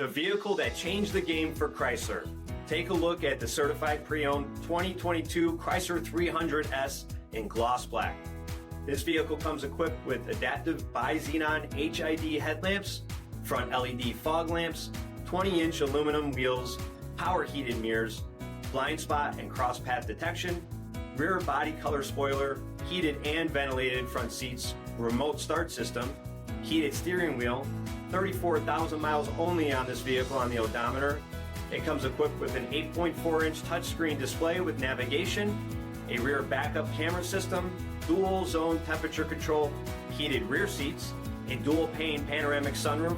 The vehicle that changed the game for Chrysler. Take a look at the certified pre-owned 2022 Chrysler 300S in gloss black. This vehicle comes equipped with adaptive BI-XENON HID headlamps, front LED fog lamps, 20-inch aluminum wheels, power heated mirrors, blind spot and cross path detection, rear body color spoiler, heated and ventilated front seats, remote start system, heated steering wheel, 34,000 miles only on this vehicle on the odometer. It comes equipped with an 8.4-inch touchscreen display with navigation, a rear backup camera system, dual zone temperature control, heated rear seats, a dual pane panoramic sunroof.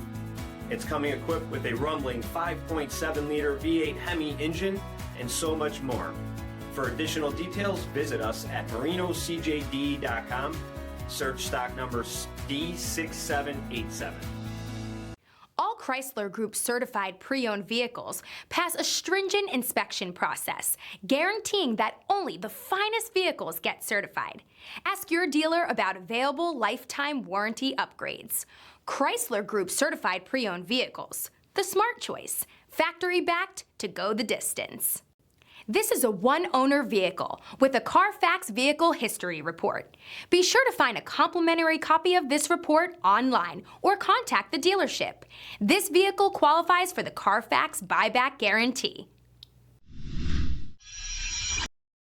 It's coming equipped with a rumbling 5.7-liter V8 HEMI engine and so much more. For additional details, visit us at marinocjd.com. Search stock number D6787. All Chrysler Group certified pre-owned vehicles pass a stringent inspection process, guaranteeing that only the finest vehicles get certified. Ask your dealer about available lifetime warranty upgrades. Chrysler Group certified pre-owned vehicles, the smart choice, factory backed to go the distance. This is a one-owner vehicle with a Carfax Vehicle History Report. Be sure to find a complimentary copy of this report online or contact the dealership. This vehicle qualifies for the Carfax Buyback Guarantee.